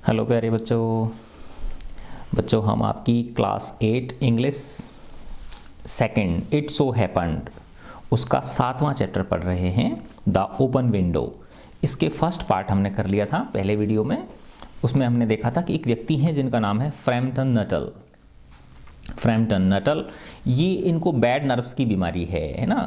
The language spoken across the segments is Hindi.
हेलो प्यारे बच्चों बच्चों हम आपकी class 8 English second it so happened उसका 7वां चैप्टर पढ़ रहे हैं द ओपन विंडो। इसके फर्स्ट पार्ट हमने कर लिया था पहले वीडियो में। उसमें हमने देखा था कि एक व्यक्ति हैं जिनका नाम है फ्रैम्पटन नटल। फ्रैम्पटन नटल ये इनको बैड नर्व्स की बीमारी है ना,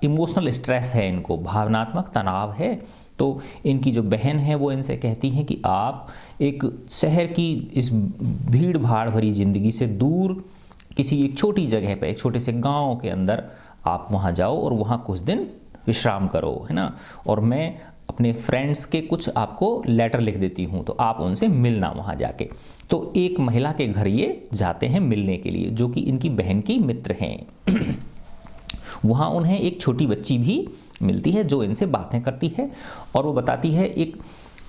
इमोशनल स्ट्रेस है, इनको भावनात्मक तनाव है। तो इनकी जो बहन है वो इनसे कहती हैं कि आप एक शहर की इस भीड़ भाड़ भरी ज़िंदगी से दूर किसी एक छोटी जगह पे, एक छोटे से गांव के अंदर आप वहाँ जाओ और वहाँ कुछ दिन विश्राम करो, है ना। और मैं अपने फ्रेंड्स के कुछ आपको लेटर लिख देती हूँ, तो आप उनसे मिलना वहाँ जाके। तो एक महिला के घर ये जाते हैं मिलने के लिए, जो कि इनकी बहन की मित्र हैं। वहाँ उन्हें एक छोटी बच्ची भी मिलती है जो इनसे बातें करती है, और वो बताती है एक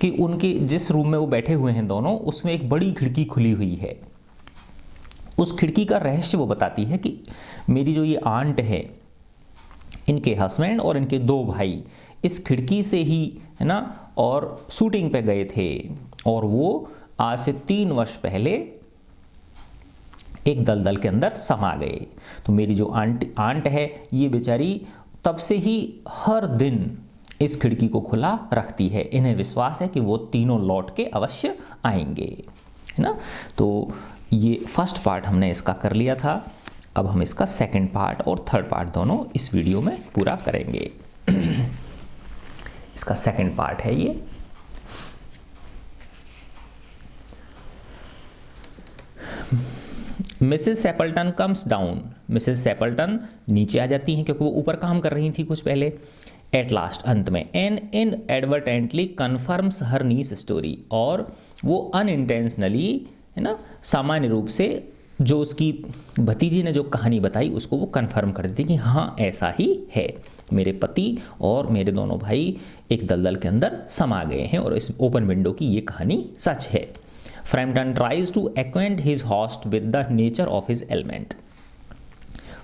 कि उनके जिस रूम में वो बैठे हुए हैं दोनों, उसमें एक बड़ी खिड़की खुली हुई है। उस खिड़की का रहस्य वो बताती है कि मेरी जो ये आंट है, इनके हस्बैंड और इनके 2 भाई इस खिड़की से ही, है ना, और शूटिंग पे गए थे, और वो आज से 3 वर्ष पहले एक दलदल के अंदर समा गए। तो मेरी जो आंट है ये बेचारी तब से ही हर दिन इस खिड़की को खुला रखती है। इन्हें विश्वास है कि वो तीनों लौट के अवश्य आएंगे, है ना। तो ये फर्स्ट पार्ट हमने इसका कर लिया था। अब हम इसका सेकंड पार्ट और थर्ड पार्ट दोनों इस वीडियो में पूरा करेंगे। इसका सेकंड पार्ट है ये। Mrs Sappleton comes down. Mrs Sappleton नीचे आ जाती हैं क्योंकि वो ऊपर काम कर रही थी कुछ पहले। एट लास्ट अंत में and inadvertently confirms her niece story, और वो अनइंटेंशनली, है ना, सामान्य रूप से जो उसकी भतीजी ने जो कहानी बताई उसको वो कन्फर्म कर देती कि हाँ ऐसा ही है, मेरे पति और मेरे दोनों भाई एक दलदल के अंदर समा गए हैं और इस ओपन विंडो की ये कहानी सच है। Framton tries to acquaint his host with the nature of his ailment.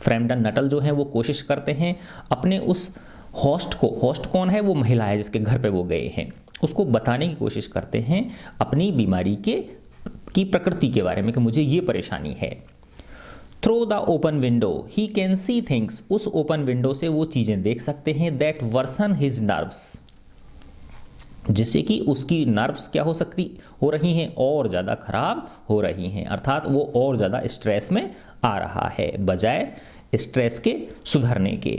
Framton Nuttel जो है वो कोशिश करते हैं अपने उस होस्ट को, होस्ट कौन है, वो महिला है जिसके घर पे वो गए हैं, उसको बताने की कोशिश करते हैं अपनी बीमारी की प्रकृति के बारे में कि मुझे ये परेशानी है। Through the open window he can see things, उस ओपन विंडो से वो चीज़ें देख सकते हैं दैट वर्सन हिज नर्व्स, जिससे कि उसकी नर्व्स क्या हो रही हैं, और ज़्यादा खराब हो रही हैं, अर्थात वो और ज़्यादा स्ट्रेस में आ रहा है बजाय स्ट्रेस के सुधरने के।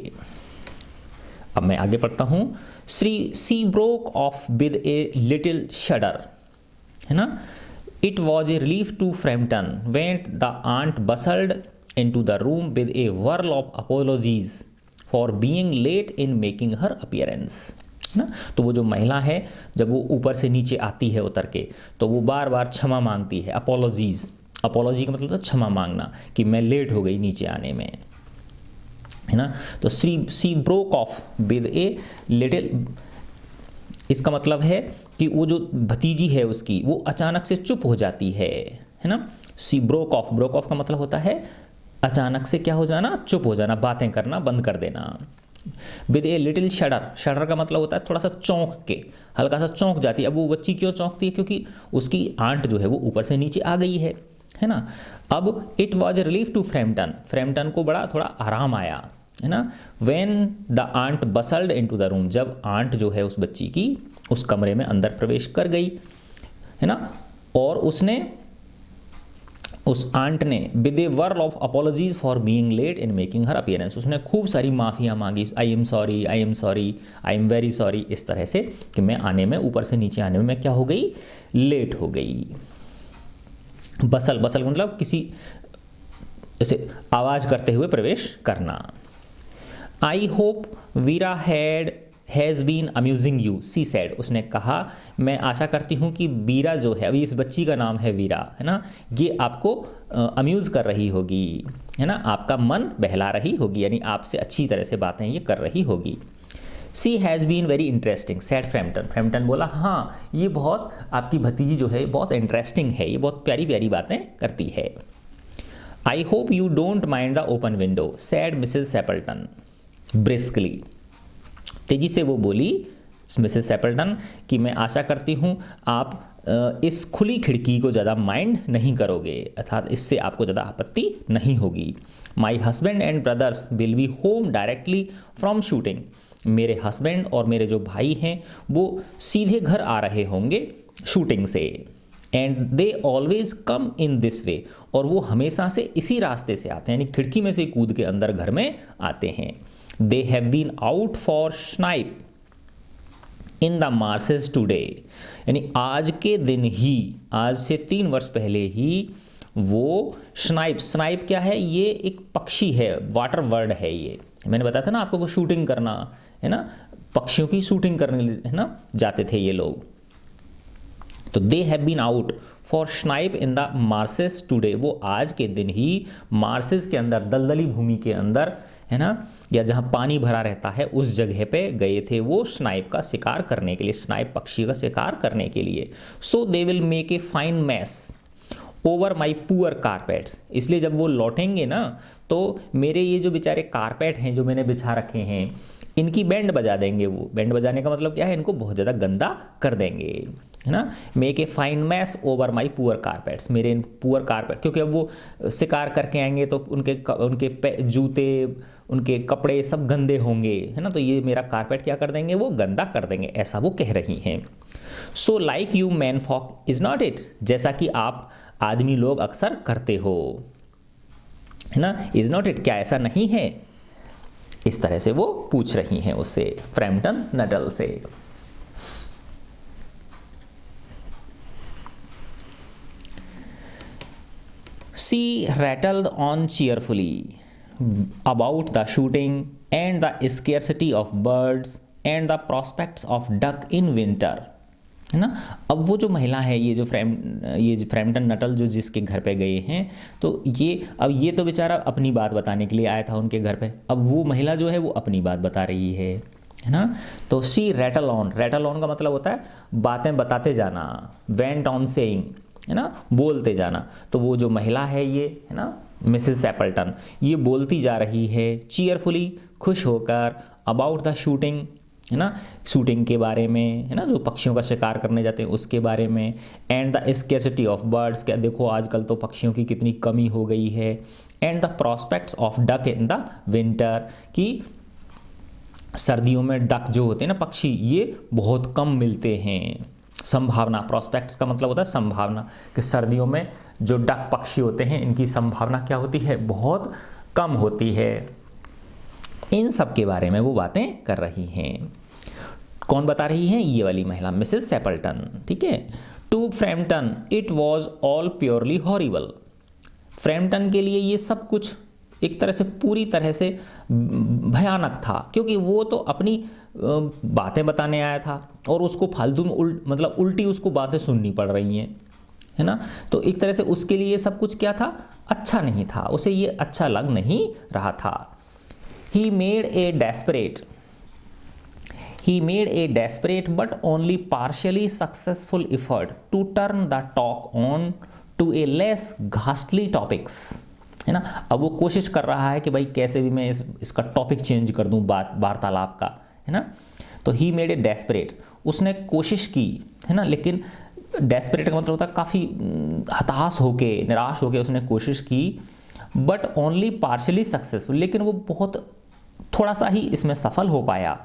अब मैं आगे पढ़ता हूँ। She broke off with a little shudder, है ना। It was a relief to Frampton went the aunt bustled into the room with a whirl of apologies for being late in making her appearance, ना। तो वो जो महिला है जब वो ऊपर से नीचे आती है उतर के, तो वो बार बार क्षमा मांगती है। अपोलॉजीज, अपोलॉजी का मतलब था क्षमा मांगना कि मैं लेट हो गई नीचे आने में, है ना। तो she broke off with a little, इसका मतलब है कि वो जो भतीजी है उसकी वो अचानक से चुप हो जाती है ना। सी ब्रोक ऑफ का मतलब होता है अचानक से क्या हो जाना, चुप हो जाना, बातें करना बंद कर देना। विद ए लिटिल शडर का मतलब होता है थोड़ा सा चौंक के, हल्का सा चौंक जाती है। अब वो बच्ची क्यों चौंकती है, क्योंकि उसकी आंट जो है वो ऊपर से नीचे आ गई है ना। अब it was a relief to Frampton को बड़ा थोड़ा आराम आया, है ना। When the aunt bustled into the room, जब आंट जो है उस बच्ची की उस कमरे में अंदर प्रवेश कर गई, है ना, और उस आंट ने with a whirl of apologies for being late in making her appearance, उसने खूब सारी माफ़ियाँ मांगी, I am sorry, I am sorry, I am very sorry, इस तरह से कि मैं आने में, ऊपर से नीचे आने में मैं क्या हो गई, लेट हो गई। बसल मतलब किसी जैसे आवाज़ करते हुए प्रवेश करना। I hope Vera has been amusing you, she said, उसने कहा मैं आशा करती हूँ कि वीरा जो है, अभी इस बच्ची का नाम है वीरा, है ना, ये आपको अम्यूज़ कर रही होगी, है ना, आपका मन बहला रही होगी, यानी आपसे अच्छी तरह से बातें ये कर रही होगी। She has been very interesting said Frampton बोला हाँ ये बहुत, आपकी भतीजी जो है बहुत इंटरेस्टिंग है, ये बहुत प्यारी प्यारी बातें करती है। I hope you don't mind the open window said Mrs Sappleton briskly, तेजी से वो बोली मिसेस सेपल्टन कि मैं आशा करती हूँ आप इस खुली खिड़की को ज़्यादा माइंड नहीं करोगे, अर्थात इससे आपको ज़्यादा आपत्ति नहीं होगी। My husband and brothers will be home directly from shooting, मेरे हस्बैंड और मेरे जो भाई हैं वो सीधे घर आ रहे होंगे शूटिंग से। And they always come in this way, और वो हमेशा से इसी रास्ते से आते हैं, यानी खिड़की में से कूद के अंदर घर में आते हैं। They have been out for snipe in the marshes today, यानी आज के दिन ही, आज से 3 वर्ष पहले ही वो स्नाइप, स्नाइप क्या है, ये एक पक्षी है, वाटर वर्ड है ये, मैंने बताया था ना आपको, वो शूटिंग करना है ना, पक्षियों की शूटिंग करने है ना जाते थे ये लोग। तो they have been out for snipe in the marshes today, वो आज के दिन ही मार्सेस के अंदर, दलदली भूमि के अंदर है ना, या जहाँ पानी भरा रहता है उस जगह पे गए थे वो स्नाइप का शिकार करने के लिए, स्नाइप पक्षी का शिकार करने के लिए। So they will make a fine mess over my poor carpets, इसलिए जब वो लौटेंगे ना तो मेरे ये जो बेचारे कारपेट हैं जो मैंने बिछा रखे हैं इनकी बैंड बजा देंगे। वो बैंड बजाने का मतलब क्या है, इनको बहुत ज़्यादा गंदा कर देंगे, है ना। Make a fine mess over my poor carpets, मेरे इन पुअर कारपेट, क्योंकि अब वो शिकार करके आएंगे तो उनके जूते, उनके कपड़े सब गंदे होंगे, है ना, तो ये मेरा कारपेट क्या कर देंगे, वो गंदा कर देंगे, ऐसा वो कह रही हैं। So like you menfolk is not it, जैसा कि आप आदमी लोग अक्सर करते हो, है ना, इज नॉट इट, क्या ऐसा नहीं है, इस तरह से वो पूछ रही हैं उससे, फ्रैम्पटन नटल से। She rattled on cheerfully about the shooting and the scarcity of birds and the prospects of duck in winter, है ना। अब वो जो महिला है, ये जो फ्रैम्पटन नटल जो जिसके घर पे गए हैं, तो ये तो बेचारा अपनी बात बताने के लिए आया था उनके घर पे, अब वो महिला जो है वो अपनी बात बता रही है ना। तो सी रैटल ऑन, रैटल ऑन का मतलब होता है बातें बताते जाना, वेंट ऑन सेइंग, है ना, बोलते जाना। तो वो जो महिला है ये, है ना, मिसेस एपल्टन, ये बोलती जा रही है चीयरफुली, खुश होकर, अबाउट द शूटिंग, है ना, शूटिंग के बारे में, है ना, जो पक्षियों का शिकार करने जाते हैं उसके बारे में, and the scarcity of birds, क्या देखो आजकल तो पक्षियों की कितनी कमी हो गई है, and the prospects of duck in the winter, कि सर्दियों में डक जो होते हैं ना पक्षी, ये बहुत कम मिलते हैं। संभावना, प्रॉस्पेक्ट्स का मतलब होता है संभावना, कि सर्दियों में जो डक पक्षी होते हैं इनकी संभावना क्या होती है, बहुत कम होती है। इन सब के बारे में वो बातें कर रही हैं। कौन बता रही हैं, ये वाली महिला, मिसेस एपल्टन, ठीक है। To Framton it was all purely horrible, Framton के लिए ये सब कुछ एक तरह से पूरी तरह से भयानक था, क्योंकि वो तो अपनी बातें बताने आया था और उसको फालतू में मतलब उल्टी उसको बातें सुननी पड़ रही हैं, है ना। तो एक तरह से उसके लिए सब कुछ क्या था, अच्छा नहीं था, उसे ये अच्छा लग नहीं रहा था। He made a desperate but only partially successful effort to turn the talk on to a less ghastly topics, है ना। अब वो कोशिश कर रहा है कि भाई कैसे भी मैं इसका टॉपिक चेंज कर दूं वार्तालाप का, है ना। तो ही मेड ए डेस्परेट, उसने कोशिश की, है ना, लेकिन डेस्परेट का मतलब होता है काफ़ी हताश होके, निराश होके उसने कोशिश की, बट ओनली पार्शली सक्सेसफुल, लेकिन वो बहुत थोड़ा सा ही इसमें सफल हो पाया।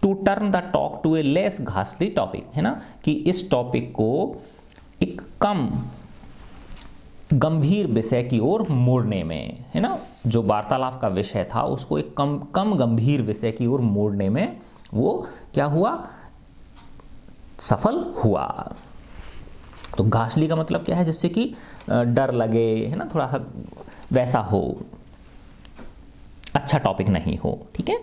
To turn the talk to a less घासली टॉपिक, है ना, कि इस टॉपिक को एक कम गंभीर विषय की ओर मोड़ने में, है ना, जो वार्तालाप का विषय था उसको एक कम गंभीर विषय की ओर मोड़ने में वो क्या हुआ, सफल हुआ। तो घासली का मतलब क्या है, जिससे कि डर लगे, है ना, थोड़ा सा वैसा हो, अच्छा टॉपिक नहीं हो, ठीक है।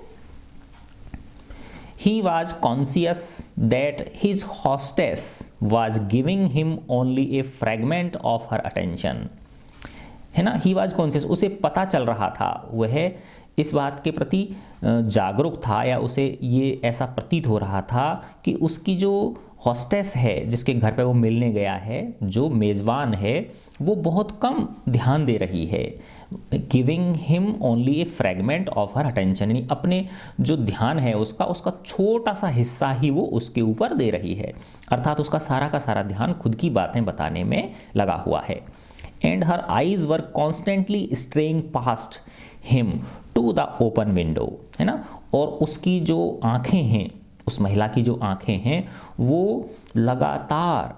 He was conscious that his hostess was giving him only a fragment of her attention, है ना। He was conscious, उसे पता चल रहा था, वह इस बात के प्रति जागरूक था, या उसे ये ऐसा प्रतीत हो रहा था कि उसकी जो हॉस्टेस है जिसके घर पे वो मिलने गया है, जो मेज़बान है, वो बहुत कम ध्यान दे रही है। Giving him only A fragment of her attention, यानी अपने जो ध्यान है उसका छोटा सा हिस्सा ही वो उसके ऊपर दे रही है, अर्थात उसका सारा का सारा ध्यान खुद की बातें बताने में लगा हुआ है। And her eyes were constantly straying past him to the open window, है ना, और उसकी जो आंखें हैं, उस महिला की जो आंखें हैं वो लगातार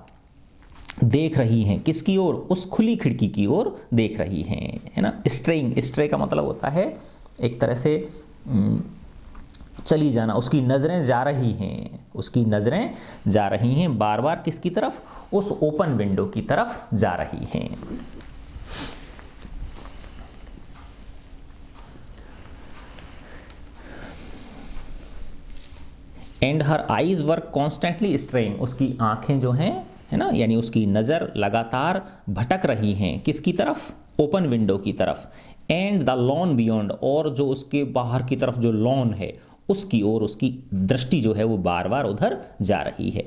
देख रही हैं किसकी ओर, उस खुली खिड़की की ओर देख रही हैं, है ना। स्ट्रे का मतलब होता है एक तरह से चली जाना, उसकी नज़रें जा रही हैं, उसकी नज़रें जा रही हैं बार बार किसकी तरफ, उस ओपन विंडो की तरफ जा रही हैं। And her eyes were constantly straying, उसकी आंखें जो हैं, है ना, यानी उसकी नज़र लगातार भटक रही हैं किसकी तरफ, ओपन विंडो की तरफ। एंड द लॉन बियॉन्ड, और जो उसके बाहर की तरफ जो लॉन है उसकी ओर उसकी दृष्टि जो है वो बार बार उधर जा रही है।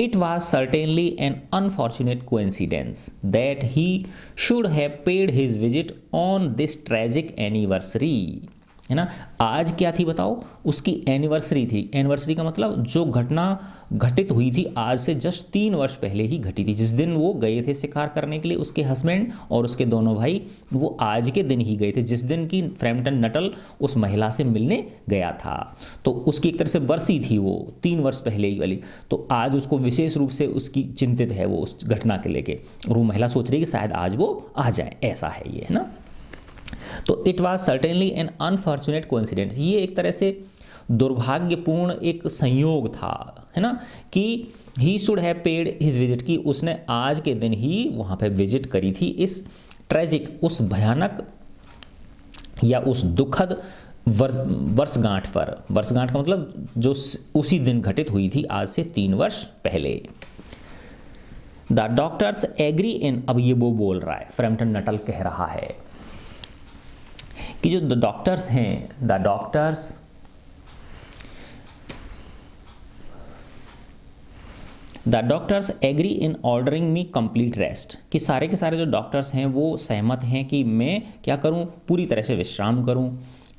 It was certainly an unfortunate coincidence that he should have paid his visit on this tragic anniversary, है ना। आज क्या थी बताओ, उसकी एनिवर्सरी थी। एनिवर्सरी का मतलब जो घटना घटित हुई थी आज से जस्ट 3 वर्ष पहले ही घटी थी, जिस दिन वो गए थे शिकार करने के लिए, उसके हस्बैंड और उसके दोनों भाई, वो आज के दिन ही गए थे जिस दिन की फ्रैम्पटन नटल उस महिला से मिलने गया था। तो उसकी एक तरह से बरसी थी वो 3 वर्ष पहले ही वाली, तो आज उसको विशेष रूप से उसकी चिंतित है वो उस घटना के लेके, और वो महिला सोच रही है कि शायद आज वो आ जाए, ऐसा है ये, है ना। तो it was certainly an unfortunate coincidence, ये एक तरह से दुर्भाग्यपूर्ण एक संयोग था, है ना, कि he should have paid his visit, की उसने आज के दिन ही वहाँ पे विजिट करी थी इस ट्रेजिक, उस भयानक या उस दुखद वर्षगांठ पर। वर्षगांठ का मतलब जो उसी दिन घटित हुई थी आज से 3 वर्ष पहले। द डॉक्टर्स एग्री इन, अब ये वो बोल रहा है, फ्रैम्पटन नटल कह रहा है कि जो डॉक्टर्स हैं, the doctors agree in ordering me complete rest, कि सारे के सारे जो डॉक्टर्स हैं वो सहमत हैं कि मैं क्या करूं, पूरी तरह से विश्राम करूं।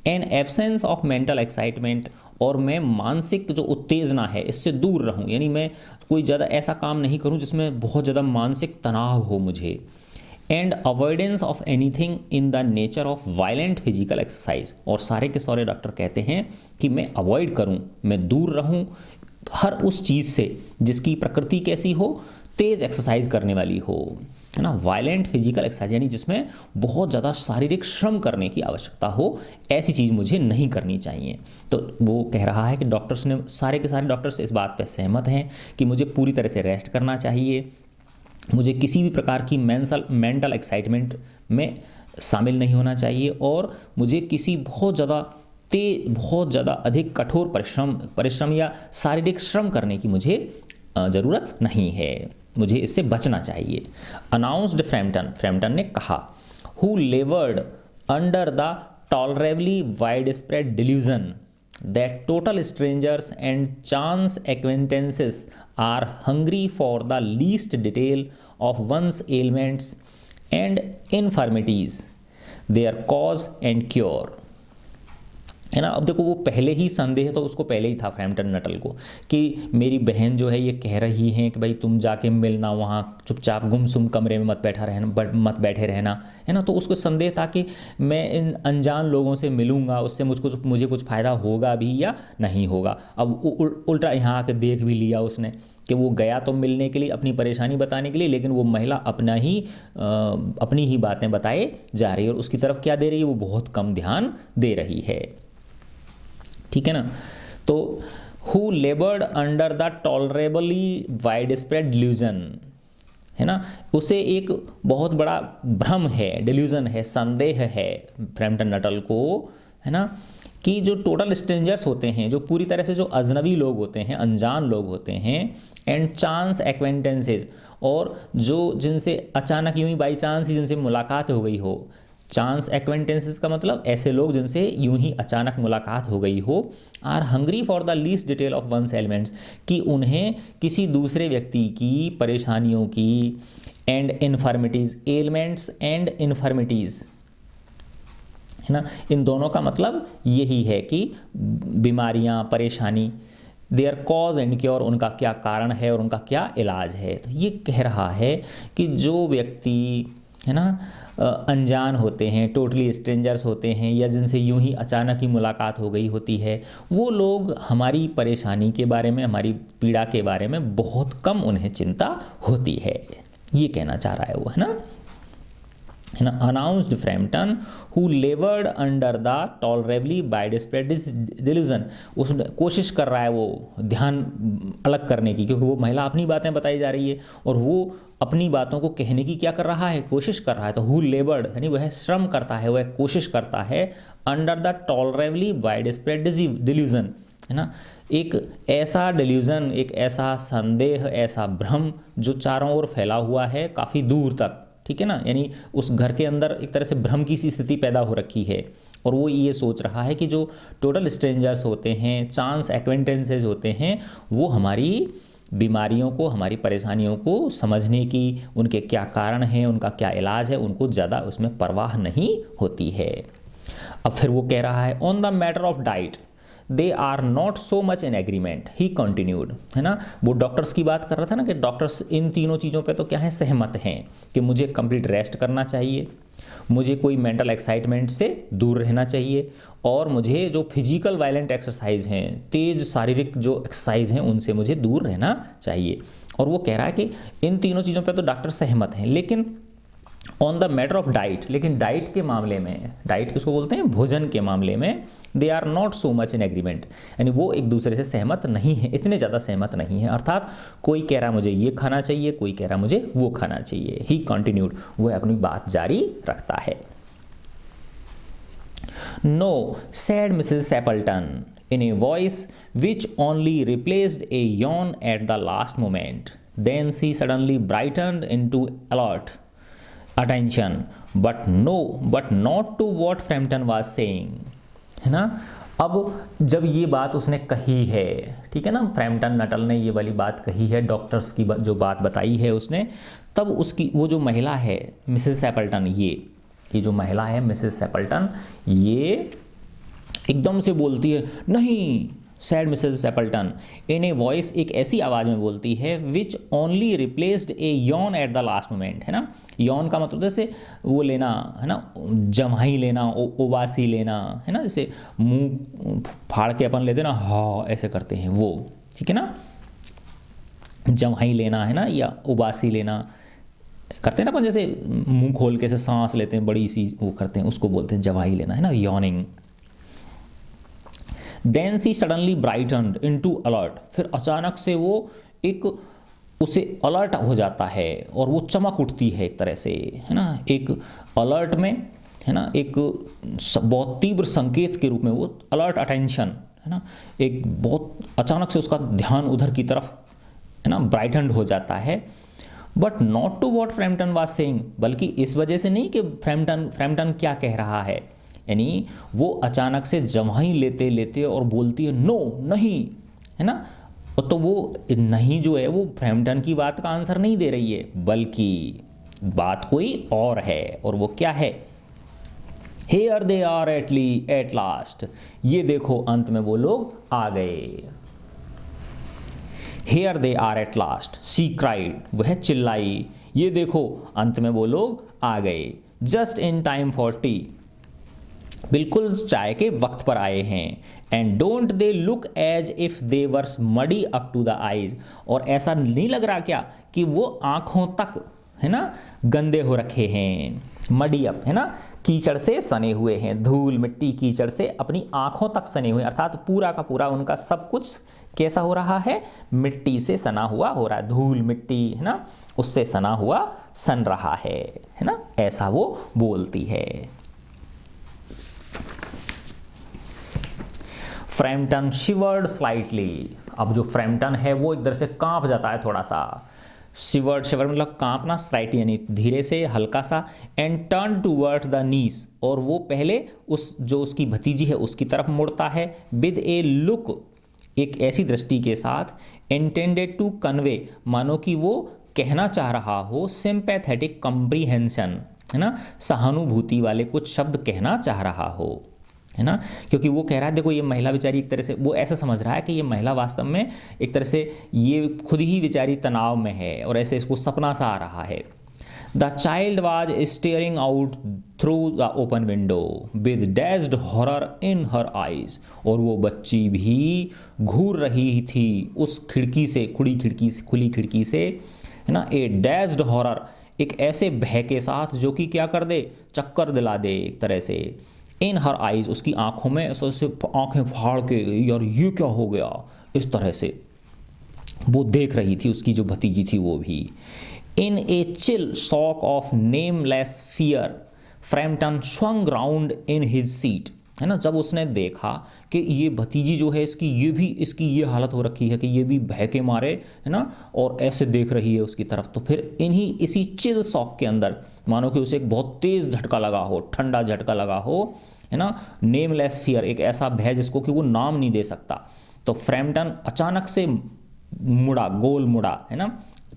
An absence of mental excitement, और मैं मानसिक जो उत्तेजना है इससे दूर रहूं, यानी मैं कोई ज़्यादा ऐसा काम नहीं करूं जिसमें बहुत ज़्यादा मानसिक तनाव हो मुझे। And avoidance of anything in the nature of violent physical exercise, और सारे के सारे डॉक्टर कहते हैं कि मैं अवॉइड करूं, मैं दूर रहूं हर उस चीज़ से जिसकी प्रकृति कैसी हो, तेज़ एक्सरसाइज करने वाली हो, है ना। वायलेंट फिजिकल एक्सरसाइज यानी जिसमें बहुत ज़्यादा शारीरिक श्रम करने की आवश्यकता हो, ऐसी चीज़ मुझे नहीं करनी चाहिए। तो वो कह रहा है कि डॉक्टर्स ने, सारे के सारे डॉक्टर्स इस बात पर सहमत हैं कि मुझे पूरी तरह से रेस्ट करना चाहिए, मुझे किसी भी प्रकार की मेंटल एक्साइटमेंट में शामिल नहीं होना चाहिए, और मुझे किसी बहुत ज़्यादा अधिक कठोर परिश्रम या शारीरिक श्रम करने की मुझे ज़रूरत नहीं है, मुझे इससे बचना चाहिए। अनाउंस्ड फ्रैम्पटन ने कहा, who laboured under the tolerably widespread delusion that total strangers and chance acquaintances are hungry for the least detail of one's ailments and infirmities, their cause and cure, है ना। अब देखो वो पहले ही संदेह तो उसको पहले ही था फ्रैम्पटन नटल को कि मेरी बहन जो है ये कह रही हैं कि भाई तुम जाके मिलना, वहाँ चुपचाप गुमसुम कमरे में मत बैठे रहना, है ना। तो उसको संदेह था कि मैं इन अनजान लोगों से मिलूंगा, उससे मुझे कुछ फ़ायदा होगा भी या नहीं होगा। अब उल्टा यहाँ आके देख भी लिया उसने कि वो गया तो मिलने के लिए, अपनी परेशानी बताने के लिए, लेकिन वो महिला अपनी ही बातें बताए जा रही है, और उसकी तरफ क्या दे रही है, वो बहुत कम ध्यान दे रही है, ठीक है ना। तो who laboured under the tolerably widespread delusion, है ना, उसे एक बहुत बड़ा भ्रम है, डिल्यूजन है, संदेह है फ्रैम्पटन नटल को, है ना, कि जो टोटल स्ट्रेंजर्स होते हैं, जो पूरी तरह से जो अजनबी लोग होते हैं, अनजान लोग होते हैं, एंड चांस एक्वेंटेंसेज, और जो जिनसे अचानक यूं ही बाई चांस ही जिनसे मुलाकात हो गई हो, चांस एक्वेंटेंसेस का मतलब ऐसे लोग जिनसे यूं ही अचानक मुलाकात हो गई हो। Are hungry for the least detail of one's ailments, कि उन्हें किसी दूसरे व्यक्ति की परेशानियों की, and infirmities, ailments and infirmities, है ना, इन दोनों का मतलब यही है कि बीमारियां, परेशानी, देयर कॉज एंड क्योर, उनका क्या कारण है और उनका क्या इलाज है। तो ये कह रहा है कि जो व्यक्ति, है ना, अनजान होते हैं, टोटली स्ट्रेंजर्स होते हैं, या जिनसे यूं ही अचानक ही मुलाकात हो गई होती है, वो लोग हमारी परेशानी के बारे में, हमारी पीड़ा के बारे में बहुत कम उन्हें चिंता होती है। ये कहना चाह रहा है वो, है ना। Announced Frampton who laboured under the tolerably widespread delusion, उसने कोशिश कर रहा है वो ध्यान अलग करने की, क्योंकि वो महिला अपनी बातें बताई जा रही है और वो अपनी बातों को कहने की क्या कर रहा है, कोशिश कर रहा है। तो हु लेवर्ड यानी वह श्रम करता है, वह कोशिश करता है, under the tolerably widespread delusion, है ना, एक ऐसा डिल्यूजन, एक ऐसा संदेह, ऐसा भ्रम जो चारों ओर फैला हुआ है काफ़ी दूर तक, ठीक है ना, यानी उस घर के अंदर एक तरह से भ्रम की सी स्थिति पैदा हो रखी है। और वो ये सोच रहा है कि जो टोटल स्ट्रेंजर्स होते हैं, चांस एक्वेंटेंसेज होते हैं, वो हमारी बीमारियों को, हमारी परेशानियों को समझने की, उनके क्या कारण हैं, उनका क्या इलाज है, उनको ज़्यादा उसमें परवाह नहीं होती है। अब फिर वो कह रहा है, on the matter of diet they are not so much in agreement, he continued, है ना, वो डॉक्टर्स की बात कर रहा था ना, कि डॉक्टर्स इन तीनों चीज़ों पे तो क्या है, सहमत हैं कि मुझे कंप्लीट रेस्ट करना चाहिए, मुझे कोई मेंटल एक्साइटमेंट से दूर रहना चाहिए, और मुझे जो फिजिकल वायलेंट एक्सरसाइज हैं, तेज शारीरिक जो एक्सरसाइज हैं, उनसे मुझे दूर रहना चाहिए। और वो कह रहा है कि इन तीनों चीज़ों पे तो डॉक्टर सहमत हैं, लेकिन on the matter of diet, लेकिन डाइट के मामले में, डाइट किसको बोलते हैं, भोजन के मामले में, they are not so much in agreement, यानी वो एक दूसरे से सहमत नहीं है, इतने ज़्यादा सहमत नहीं है। अर्थात कोई कह रहा मुझे ये खाना चाहिए, कोई कह रहा मुझे वो खाना चाहिए। ही कंटिन्यूड, वो अपनी बात जारी रखता है। No, said Mrs Appleton in a voice which only replaced a yawn at the last moment, then she suddenly brightened into alert attention, but not to what Frampton was saying, है ना। अब जब ये बात उसने कही है, ठीक है ना, फ्रैम्पटन नटल ने ये वाली बात कही है, डॉक्टर्स की जो बात बताई है उसने, तब उसकी वो जो महिला है मिसेस एपल्टन, ये जो महिला है मिसेस एपल्टन, ये एकदम से बोलती है, नहीं, sad Mrs Appleton in a voice, एक ऐसी आवाज़ में बोलती है, विच only replaced a yawn at the last moment, है ना। यॉन का मतलब जैसे वो लेना, है ना, जम्हाई लेना, उबासी लेना, है ना, जैसे मुंह फाड़ के अपन लेते ना, हाँ ऐसे करते हैं वो, ठीक है ना, जम्हाई लेना, है ना, या उबासी लेना करते हैं ना अपन, जैसे मुंह खोल के ऐसे सांस लेते हैं, बड़ी सी वो करते हैं, उसको बोलते हैं जम्हाई लेना, है ना, yawning. Then she suddenly brightened into alert, फिर अचानक से वो एक उसे अलर्ट हो जाता है और वो चमक उठती है एक तरह से, है ना, एक अलर्ट में, है ना, एक बहुत तीव्र संकेत के रूप में वो अलर्ट अटेंशन, है ना, एक बहुत अचानक से उसका ध्यान उधर की तरफ, है ना, ब्राइटनड हो जाता है। But not to what Framton was saying, बल्कि इस वजह से नहीं कि फ्रैम्पटन क्या कह रहा है, यानी वो अचानक से जम्हाई लेते लेते और बोलती है नो, नहीं, है ना, तो वो नहीं जो है वो फ्रैम्पटन की बात का आंसर नहीं दे रही है, बल्कि बात कोई और है, और वो क्या है, here they are at last, ये देखो अंत में वो लोग आ गए। Here they are at last, she cried, वह चिल्लाई, ये देखो अंत में वो लोग आ गए। Just in time for tea, बिल्कुल चाय के वक्त पर आए हैं। And don't they look as if they were muddy up to the eyes, और ऐसा नहीं लग रहा क्या कि वो आंखों तक, है ना, गंदे हो रखे हैं, मडी अप, है ना, कीचड़ से सने हुए हैं, धूल मिट्टी कीचड़ से अपनी आंखों तक सने हुए, अर्थात पूरा का पूरा उनका सब कुछ कैसा हो रहा है, मिट्टी से सना हुआ हो रहा है, धूल मिट्टी, है ना, उससे सना हुआ सन रहा है ना, ऐसा वो बोलती है। फ्रैम्पटन शिवर्ड स्लाइटली, अब जो फ्रैम्पटन है वो एक तरह से कांप जाता है थोड़ा सा, शिवर्ड, शिवर मतलब कांपना, स्लाइटली यानी धीरे से, हल्का सा, एंड टर्न टूवर्ड्स द नीस, और वो पहले उस जो उसकी भतीजी है उसकी तरफ मुड़ता है, विद ए लुक, एक ऐसी दृष्टि के साथ, इंटेंडेड टू कन्वे, मानो कि वो कहना चाह रहा हो, सिंपैथेटिक कॉम्प्रीहेंशन, है ना, सहानुभूति वाले कुछ शब्द कहना चाह रहा हो, है ना, क्योंकि वो कह रहा है देखो ये महिला बेचारी, एक तरह से वो ऐसा समझ रहा है कि ये महिला वास्तव में एक तरह से ये खुद ही बेचारी तनाव में है और ऐसे इसको सपना सा आ रहा है। The child was staring out through the open window with dazed horror in her eyes, और वो बच्ची भी घूर रही थी उस खिड़की से, खुली खिड़की से, है ना, ए डैज्ड हॉरर, एक ऐसे भय के साथ जो कि क्या कर दे, चक्कर दिला दे एक तरह से, इन हर आइज, उसकी आंखों में ऐसे आंखें फाड़ के, यार ये क्या हो गया, इस तरह से वो देख रही थी, उसकी जो भतीजी थी वो भी। In a chill shock of nameless fear Frampton swung round in his seat, है ना, जब उसने देखा कि ये भतीजी जो है इसकी ये हालत हो रखी है कि ये भी भय के मारे, है ना, और ऐसे देख रही है उसकी तरफ, तो फिर इसी चिल शॉक के अंदर मानो कि उसे एक बहुत तेज झटका लगा हो, ठंडा झटका लगा हो, है ना, नेमलेस फियर, एक ऐसा भय जिसको कि वो नाम नहीं दे सकता। तो फ्रैम्पटन अचानक से मुड़ा, गोल मुड़ा, है ना,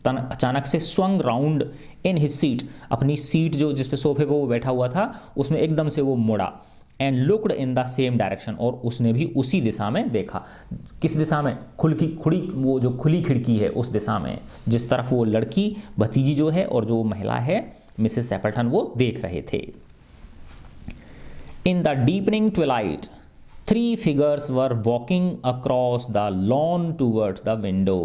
अचानक से swung round in his seat, अपनी सीट जो जिस पे सोफे पे वो बैठा हुआ था उसमें एकदम से वो मुड़ा, and looked in the same direction, और उसने भी उसी दिशा में देखा। किस दिशा में? वो जो खुली खिड़की है उस दिशा में, जिस तरफ वो लड़की भतीजी जो है और जो महिला है मिसेस सेपल्टन वो देख रहे थे। In the deepening Twilight 3 figures were walking across the lawn towards the window.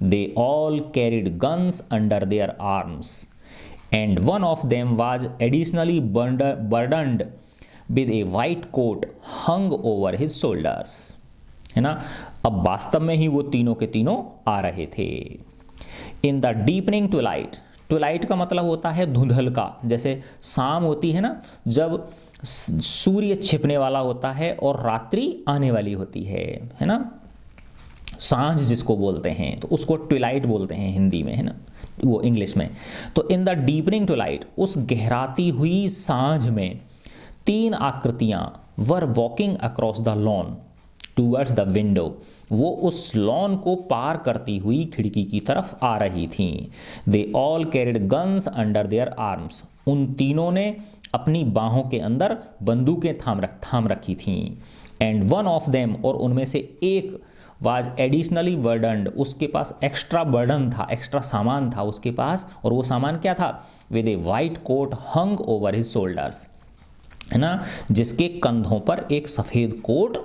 They all carried guns under their arms, and one of them was additionally burdened with a white coat hung over his shoulders. है ना, अब वास्तव में ही वो तीनों के तीनों आ रहे थे। In the deepening Twilight, Twilight का मतलब होता है धुंधल का, जैसे शाम होती है ना, जब सूर्य छिपने वाला होता है और रात्रि आने वाली होती है ना, सांझ जिसको बोलते हैं, तो उसको ट्विलाइट बोलते हैं हिंदी में, है ना, वो इंग्लिश में। तो इन द डीपनिंग ट्विलाइट, उस गहराती हुई सांझ में 3 आकृतियां were walking across the lawn towards the window, वो उस लॉन को पार करती हुई खिड़की की तरफ आ रही थीं। They all carried guns under their arms, उन तीनों ने अपनी बाहों के अंदर बंदूकें थाम रखी थीं। एंड वन ऑफ देम, और उनमें से एक वाज एडिशनली बर्डनड, उसके पास एक्स्ट्रा बर्डन था, एक्स्ट्रा सामान था उसके पास, और वो सामान क्या था? With a white coat hung over his shoulders, है ना, जिसके कंधों पर एक सफ़ेद कोट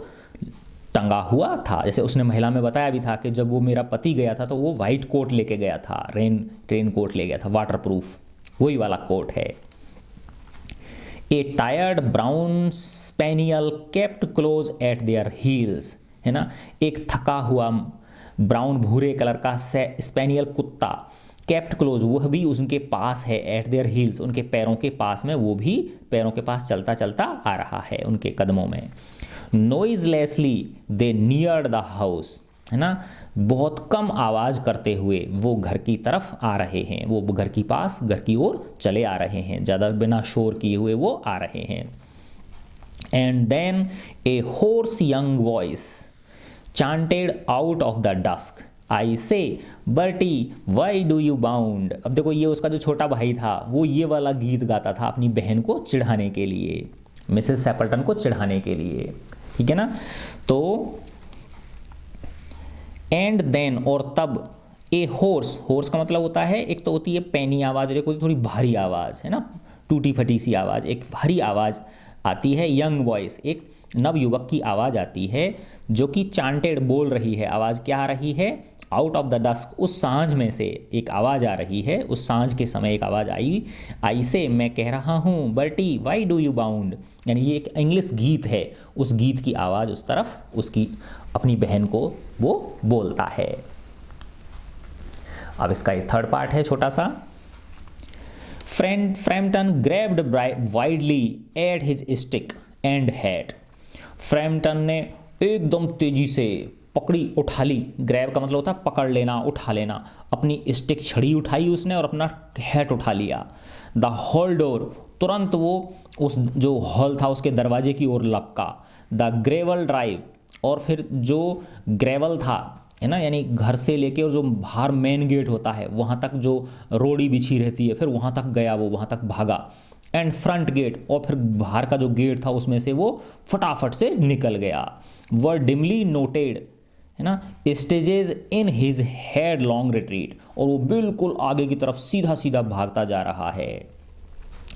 टंगा हुआ था। जैसे उसने महिला में बताया भी था कि जब वो मेरा पति गया था तो वो वाइट कोट लेके गया था, रेन कोट ले गया था, वाटर प्रूफ, वही वाला कोट है। A tired brown spaniel kept close at their heels, है ना, एक थका हुआ ब्राउन भूरे कलर का स्पेनियल कुत्ता, केप्ट क्लोज, वो भी उनके पास है, एट देयर हील्स, उनके पैरों के पास में, वो भी पैरों के पास चलता चलता आ रहा है उनके कदमों में। नॉइजलेसली दे नियर्ड द हाउस, है ना, बहुत कम आवाज़ करते हुए वो घर की तरफ आ रहे हैं, वो घर की ओर चले आ रहे हैं, ज़्यादा बिना शोर किए हुए वो आ रहे हैं। And then a hoarse young voice chanted out of the dusk, I say Bertie why do you bound. अब देखो ये उसका जो छोटा भाई था वो ये वाला गीत गाता था अपनी बहन को चिढ़ाने के लिए, मिसेस सेपल्टन को चिढ़ाने के लिए, ठीक है ना। तो एंड देन, और तब, ए होर्स का मतलब होता है, एक तो होती है पैनी आवाज़ और एक होती थोड़ी भारी आवाज़, है ना, टूटी फटी सी आवाज़, एक भारी आवाज़ आती है, यंग वॉइस, एक नवयुवक की आवाज़ आती है जो कि चांटेड बोल रही है। आवाज़ क्या आ रही है? आउट ऑफ द डस्क, उस सांझ में से एक आवाज़ आ रही है, उस सांझ के समय एक आवाज़ आई से मैं कह रहा हूँ, Bertie why do you bound, यानी ये एक इंग्लिश गीत है, उस गीत की आवाज़ उस तरफ उसकी अपनी बहन को वो बोलता है। अब इसका एक थर्ड पार्ट है छोटा सा। Frampton grabbed widely at his stick and hat, Frampton ने एकदम तेजी से पकड़ी, उठा ली। ग्रैब का मतलब होता है पकड़ लेना, उठा लेना। अपनी स्टिक छड़ी उठाई उसने और अपना हैट उठा लिया। द हॉल डोर, तुरंत वो उस जो हॉल था उसके दरवाजे की ओर लपका। द ग्रेवल ड्राइव, और फिर जो ग्रेवल था है ना, यानी घर से लेके और जो बाहर मेन गेट होता है वहाँ तक जो रोड़ी बिछी रहती है, फिर वहाँ तक गया, वो वहाँ तक भागा। एंड फ्रंट गेट, और फिर बाहर का जो गेट था उसमें से वो फटाफट से निकल गया। वर डिमली नोटेड, है ना, stages in his head long retreat, और वो बिल्कुल आगे की तरफ सीधा सीधा भागता जा रहा है।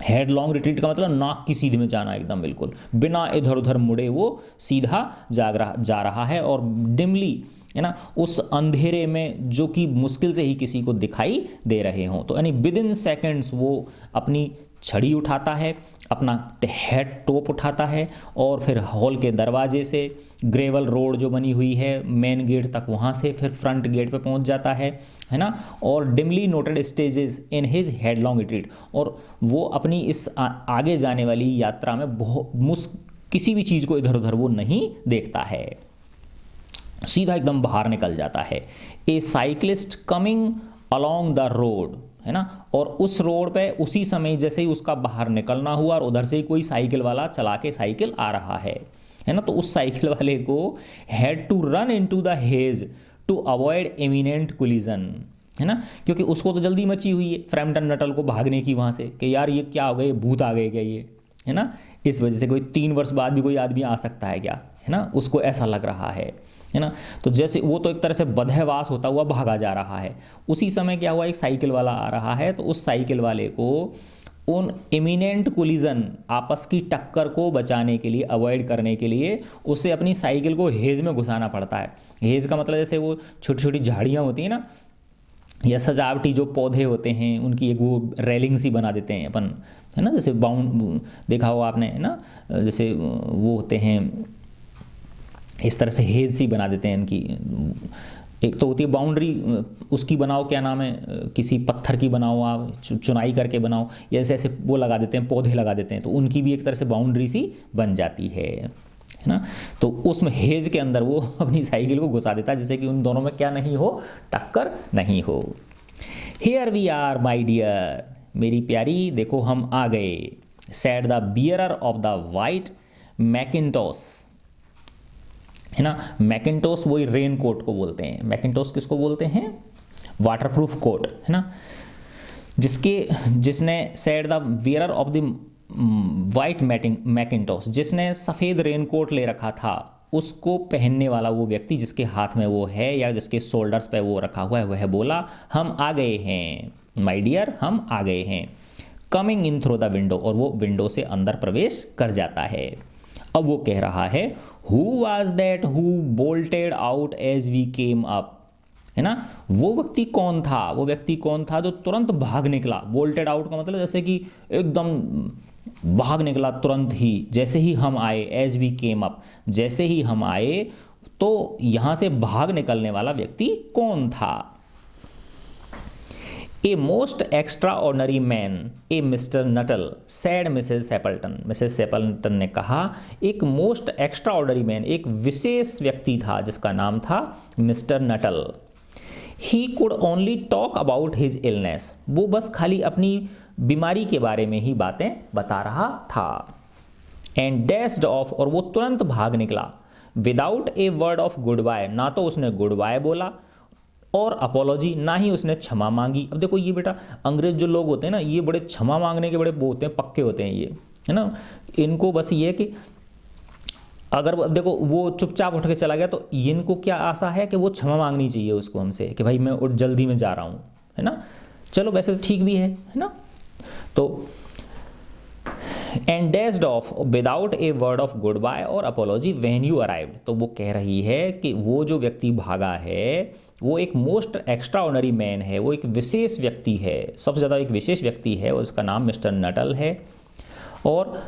हेड लॉन्ग रिट्रीट का मतलब नाक की सीध में जाना, एकदम बिल्कुल बिना इधर उधर मुड़े वो सीधा जा रहा है। और डिमली, है ना, उस अंधेरे में जो कि मुश्किल से ही किसी को दिखाई दे रहे हों। तो यानी विद इन सेकेंड्स वो अपनी छड़ी उठाता है, अपना हेड टॉप उठाता है, और फिर हॉल के दरवाजे से ग्रेवल रोड जो बनी हुई है मेन गेट तक, वहाँ से फिर फ्रंट गेट पे पहुँच जाता है ना। और dimly noted stages in his head long retreat, और वो अपनी इस आगे जाने वाली यात्रा में किसी भी चीज़ को इधर उधर वो नहीं देखता है, सीधा एकदम बाहर निकल जाता है। A cyclist coming along the road, है ना, और उस रोड पे उसी समय जैसे ही उसका बाहर निकलना हुआ और उधर से ही कोई साइकिल वाला चला के साइकिल आ रहा है ना, तो उस साइकिल वाले को had to run into the hedge to avoid imminent collision, है ना, क्योंकि उसको तो जल्दी मची हुई है फ्रैम्पटन नटल को भागने की वहाँ से कि यार ये क्या हो गया, ये भूत आ गए क्या ये, है ना। इस वजह से कोई 3 वर्ष बाद भी कोई आदमी आ सकता है क्या, है ना, उसको ऐसा लग रहा है ना। तो जैसे वो तो एक तरह से बदहवास होता हुआ भागा जा रहा है, उसी समय क्या हुआ, एक साइकिल वाला आ रहा है, तो उस साइकिल वाले को उन इमिनेंट कोलिजन, आपस की टक्कर को बचाने के लिए, अवॉइड करने के लिए उसे अपनी साइकिल को हेज में घुसाना पड़ता है। हेज का मतलब जैसे वो छोटी छोटी झाड़ियाँ होती हैं ना, या सजावटी जो पौधे होते हैं उनकी एक वो रेलिंग सी बना देते हैं अपन, है ना, जैसे बाउंड देखा हो आपने, है ना, जैसे वो होते हैं इस तरह से हेज सी बना देते हैं इनकी। एक तो होती है बाउंड्री, उसकी बनाओ, क्या नाम है, किसी पत्थर की बनाओ आप, चुनाई करके बनाओ, या ऐसे ऐसे वो लगा देते हैं, पौधे लगा देते हैं, तो उनकी भी एक तरह से बाउंड्री सी बन जाती है ना। तो उसमें हेज के अंदर वो अपनी साइकिल को घुसा देता है जिससे कि उन दोनों में क्या नहीं हो, टक्कर नहीं हो। Here we are my dear, मेरी प्यारी देखो हम आ गए। Said the bearer of the white mackintosh, है ना, मैकिंटॉस वही रेन कोट को बोलते हैं। मैकिंटॉस किसको बोलते हैं, वाटरप्रूफ कोट, है ना, जिसने said the wearer of the white mackintosh, जिसने सफ़ेद रेन कोट ले रखा था, उसको पहनने वाला वो व्यक्ति जिसके हाथ में वो है या जिसके शोल्डर्स पे वो रखा हुआ है, वह बोला हम आ गए हैं, माय डियर हम आ गए हैं। Coming in through the window, और वो विंडो से अंदर प्रवेश कर जाता है। अब वो कह रहा है who was that who bolted out as we came up, है ना, वो व्यक्ति कौन था, वो व्यक्ति कौन था जो तुरंत भाग निकला। बोल्टेड आउट का मतलब जैसे कि एकदम भाग निकला तुरंत ही, जैसे ही हम आए, एज वी केम अप, जैसे ही हम आए, तो यहां से भाग निकलने वाला व्यक्ति कौन था। A most extraordinary man a mister Nuttel said Mrs Sappleton, Mrs Sappleton ने कहा एक मोस्ट एक्स्ट्रा ऑर्डनरी मैन, एक विशेष व्यक्ति था जिसका नाम था mister Nuttall. He could only talk about his illness, वो बस खाली अपनी बीमारी के बारे में ही बातें बता रहा था। एंड डैश्ड ऑफ, और वो तुरंत भाग निकला। Without a word of good bye, ना तो उसने गुड बाय बोला और अपोलॉजी, ना ही उसने क्षमा मांगी। अब देखो ये बेटा अंग्रेज जो लोग होते हैं ना, ये बड़े क्षमा मांगने के बड़े वो होते हैं, पक्के होते हैं ये, है ना। इनको बस ये कि अगर देखो वो चुपचाप उठ के चला गया तो इनको क्या आशा है कि वो क्षमा मांगनी चाहिए उसको हमसे कि भाई मैं उठ जल्दी में जा रहा हूँ, है ना। चलो वैसे तो ठीक भी है ना। तो and dashed off without a word of good bye or apology when you arrived, तो वो कह रही है कि वो जो व्यक्ति भागा है वो एक मोस्ट एक्स्ट्रा ऑर्डिनरी मैन है, वो एक विशेष व्यक्ति है, सबसे ज़्यादा एक विशेष व्यक्ति है और उसका नाम मिस्टर नटल है। और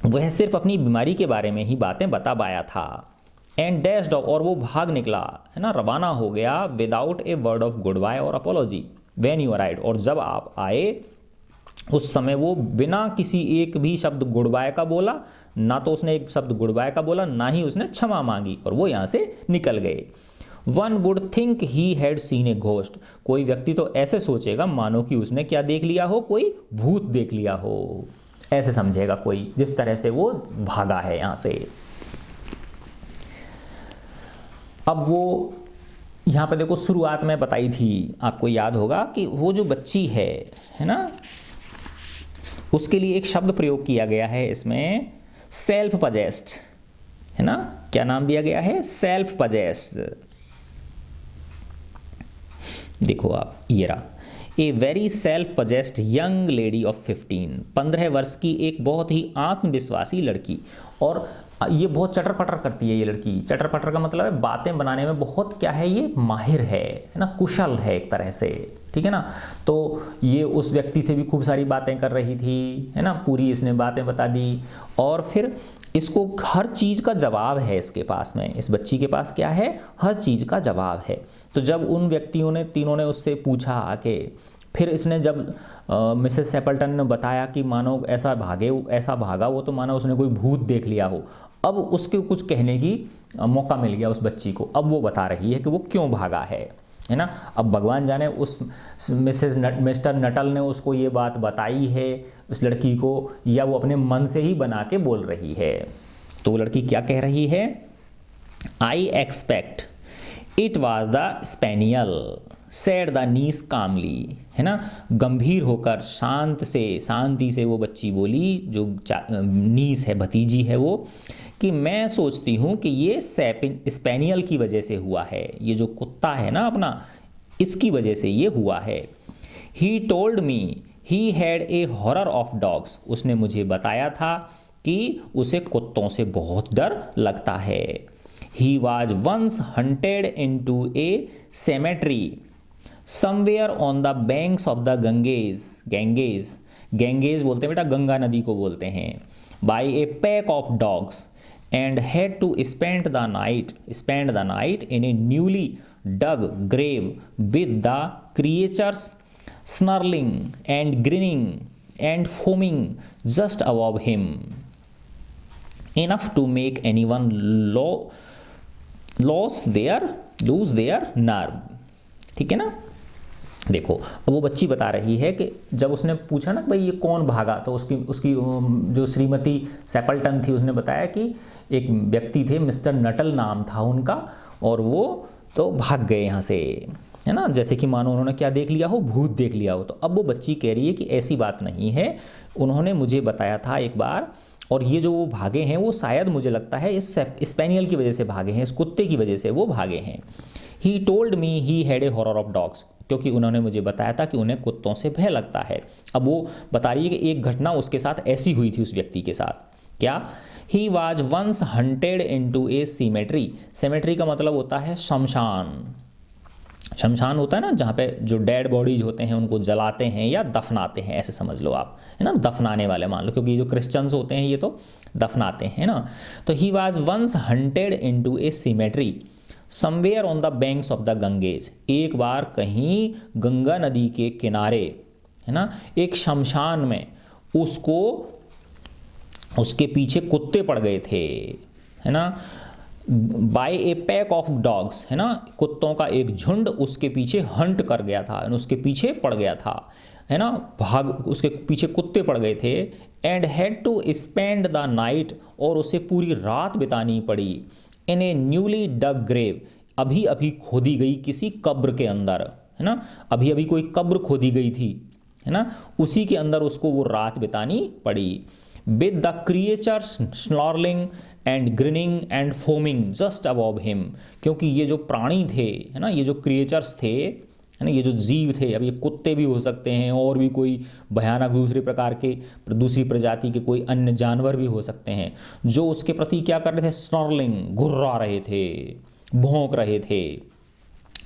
वह सिर्फ अपनी बीमारी के बारे में ही बातें बता पाया था। एंड डैश्ड ऑफ, और वो भाग निकला, है ना, रवाना हो गया without a word of good bye or apology when you arrived, और जब आप आए उस समय वो बिना किसी एक भी शब्द गुड बाय का बोला, ना तो उसने एक शब्द गुड बाय का बोला, ना ही उसने क्षमा मांगी, और वो यहाँ से निकल गए। One would think he had seen a ghost, कोई व्यक्ति तो ऐसे सोचेगा मानो कि उसने क्या देख लिया हो, कोई भूत देख लिया हो, ऐसे समझेगा कोई, जिस तरह से वो भागा है यहाँ से। अब वो यहाँ पे देखो शुरुआत में बताई थी, आपको याद होगा कि वो जो बच्ची है ना, उसके लिए एक शब्द प्रयोग किया गया है इसमें, सेल्फ पजेस्ड, है ना। क्या नाम दिया गया है? Self possessed. देखो आप, ये रहा, a very self possessed young lady of 15 वर्ष की एक बहुत ही आत्मविश्वासी लड़की। और ये बहुत चटर पटर करती है ये लड़की। चटर पटर का मतलब है बातें बनाने में बहुत क्या है, ये माहिर है ना, कुशल है एक तरह से, ठीक है ना। तो ये उस व्यक्ति से भी खूब सारी बातें कर रही थी, है ना, पूरी इसने बातें बता दी, और फिर इसको हर चीज़ का जवाब है इसके पास में, इस बच्ची के पास क्या है, हर चीज़ का जवाब है। तो जब उन व्यक्तियों ने, तीनों ने उससे पूछा आके, फिर इसने जब मिसेस सेपल्टन ने बताया कि मानो ऐसा भागा वो, तो मानो उसने कोई भूत देख लिया हो। अब उसके कुछ कहने की मौका मिल गया उस बच्ची को। अब वो बता रही है कि वो क्यों भागा है ना। अब भगवान जाने उस मिस्टर नटल ने उसको ये बात बताई है उस लड़की को, या वो अपने मन से ही बना के बोल रही है। तो वो लड़की क्या कह रही है, I expect it was the spaniel, said the niece calmly, है ना। गंभीर होकर शांति से वो बच्ची बोली, जो नीस है, भतीजी है वो, कि मैं सोचती हूँ कि ये स्पेनियल की वजह से हुआ है, ये जो कुत्ता है ना अपना, इसकी वजह से ये हुआ है। He told me he had a horror of dogs, उसने मुझे बताया था कि उसे कुत्तों से बहुत डर लगता है। He was once hunted into a cemetery somewhere on the banks of the Ganges बोलते हैं बेटा, गंगा नदी को बोलते हैं, by a pack of dogs, and had to spend the night in a newly dug grave with the creatures snarling and grinning and foaming just above him, enough to make anyone lose their nerve। ठीक है ना। देखो, अब वो बच्ची बता रही है कि जब उसने पूछा ना भाई ये कौन भागा, तो उसकी जो श्रीमती सेपल्टन थी उसने बताया कि एक व्यक्ति थे, मिस्टर नटल नाम था उनका, और वो तो भाग गए यहाँ से, है ना, जैसे कि मानो उन्होंने क्या देख लिया हो, भूत देख लिया हो। तो अब वो बच्ची कह रही है कि ऐसी बात नहीं है, उन्होंने मुझे बताया था एक बार, और ये जो वो भागे हैं वो शायद मुझे लगता है इस स्पेनियल की वजह से भागे हैं, इस कुत्ते की वजह से वो भागे हैं। He told me he had a horror of dogs, क्योंकि उन्होंने मुझे बताया था कि उन्हें कुत्तों से भय लगता है। अब वो बता रही है कि एक घटना उसके साथ ऐसी हुई थी उस व्यक्ति के साथ, क्या, he was once hunted into a cemetery. Cemetery का मतलब होता है शमशान। शमशान होता है ना जहाँ पे जो डेड बॉडीज होते हैं उनको जलाते हैं या दफनाते हैं, ऐसे समझ लो आप, है ना, दफनाने वाले मान लो, क्योंकि जो क्रिश्चियंस होते हैं ये तो दफनाते हैं ना। तो he was once hunted into a cemetery somewhere on the banks of the Ganges, एक बार कहीं गंगा नदी के किनारे, है ना, एक शमशान में उसके पीछे कुत्ते पड़ गए थे, है ना, by a pack of dogs, है ना, कुत्तों का एक झुंड उसके पीछे हंट कर गया था, उसके पीछे पड़ गया था, है ना, उसके पीछे कुत्ते पड़ गए थे। And had to spend the night, और उसे पूरी रात बितानी पड़ी, इन ए न्यूली डग ग्रेव, अभी अभी खोदी गई किसी कब्र के अंदर, है ना, अभी अभी कोई कब्र खोदी गई थी, है ना, उसी के अंदर उसको वो रात बितानी पड़ी। With the creatures snarling and grinning and foaming just above him, क्योंकि ये जो प्राणी थे, है ना, ये जो क्रिएचर्स थे, है ना, ये जो जीव थे, अब ये कुत्ते भी हो सकते हैं और भी कोई भयानक दूसरे प्रकार के दूसरी प्रजाति के कोई अन्य जानवर भी हो सकते हैं, जो उसके प्रति क्या कर रहे थे, स्नॉर्लिंग, घुर्रा रहे थे, भौंक रहे थे,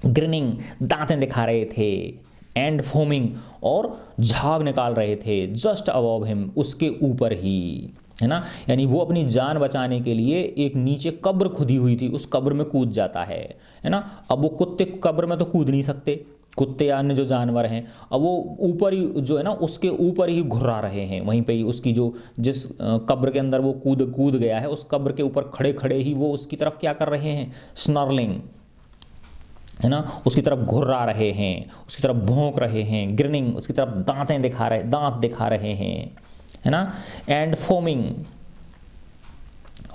ग्रिनिंग, दांतें दिखा रहे थे, एंड फोमिंग, और झाग निकाल रहे थे, जस्ट अबव हिम, उसके ऊपर ही, है ना, यानी वो अपनी जान बचाने के लिए एक नीचे कब्र खुदी हुई थी, उस कब्र में कूद जाता है ना। अब वो कुत्ते कब्र में तो कूद नहीं सकते, कुत्ते या अन्य जो जानवर हैं, अब वो ऊपर ही जो है ना उसके ऊपर ही घुर्रा रहे हैं, वहीं पे ही उसकी जो जिस कब्र के अंदर वो कूद गया है उस कब्र के ऊपर खड़े खड़े ही वो उसकी तरफ क्या कर रहे हैं, स्नर्लिंग, है ना, उसकी तरफ घुर्रा रहे हैं, उसकी तरफ भौंक रहे हैं, ग्रिनिंग, उसकी तरफ दांत दिखा रहे हैं, है ना, एंड फोमिंग,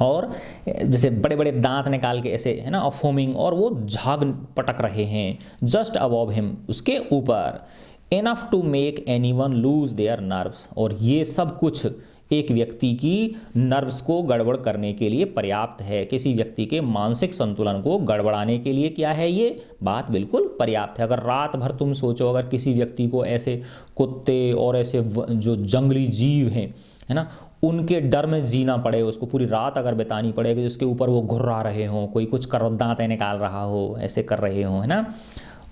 और जैसे बड़े बड़े दांत निकाल के ऐसे, है ना, और फोमिंग, और वो झाग पटक रहे हैं जस्ट अबव हिम, उसके ऊपर, enough to make anyone lose their nerves, और ये सब कुछ एक व्यक्ति की नर्व्स को गड़बड़ करने के लिए पर्याप्त है, किसी व्यक्ति के मानसिक संतुलन को गड़बड़ाने के लिए क्या है, ये बात बिल्कुल पर्याप्त है। अगर रात भर तुम सोचो, अगर किसी व्यक्ति को ऐसे कुत्ते और ऐसे जो जंगली जीव हैं, है ना, उनके डर में जीना पड़े, उसको पूरी रात अगर बितानी पड़े कि जिसके ऊपर वो घुर्रा रहे हों, कोई कुछ कर दांतें निकाल रहा हो, ऐसे कर रहे हों, है ना,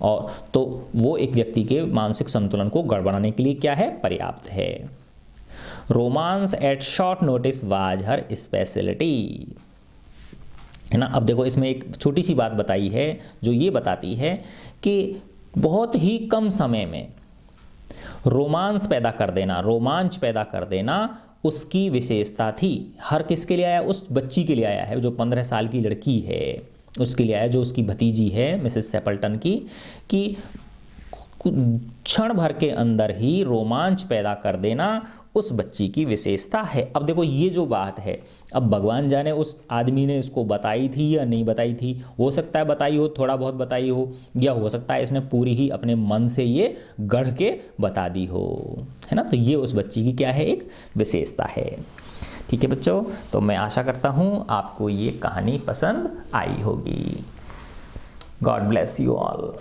और तो वो एक व्यक्ति के मानसिक संतुलन को गड़बड़ाने के लिए क्या है, पर्याप्त है। Romance at short notice was her speciality, है ना। अब देखो इसमें एक छोटी सी बात बताई है जो ये बताती है कि बहुत ही कम समय में रोमांच पैदा कर देना उसकी विशेषता थी। हर किसके लिए आया, उस बच्ची के लिए आया है, जो 15 साल की लड़की है उसके लिए आया, जो उसकी भतीजी है मिसेस सेपल्टन की, कि क्षण भर के अंदर ही रोमांच पैदा कर देना उस बच्ची की विशेषता है। अब देखो ये जो बात है, अब भगवान जाने उस आदमी ने इसको बताई थी या नहीं बताई थी, हो सकता है बताई हो, थोड़ा बहुत बताई हो, या हो सकता है इसने पूरी ही अपने मन से ये गढ़ के बता दी हो, है ना। तो ये उस बच्ची की क्या है, एक विशेषता है। ठीक है बच्चों, तो मैं आशा करता हूँ आपको ये कहानी पसंद आई होगी। God bless you all.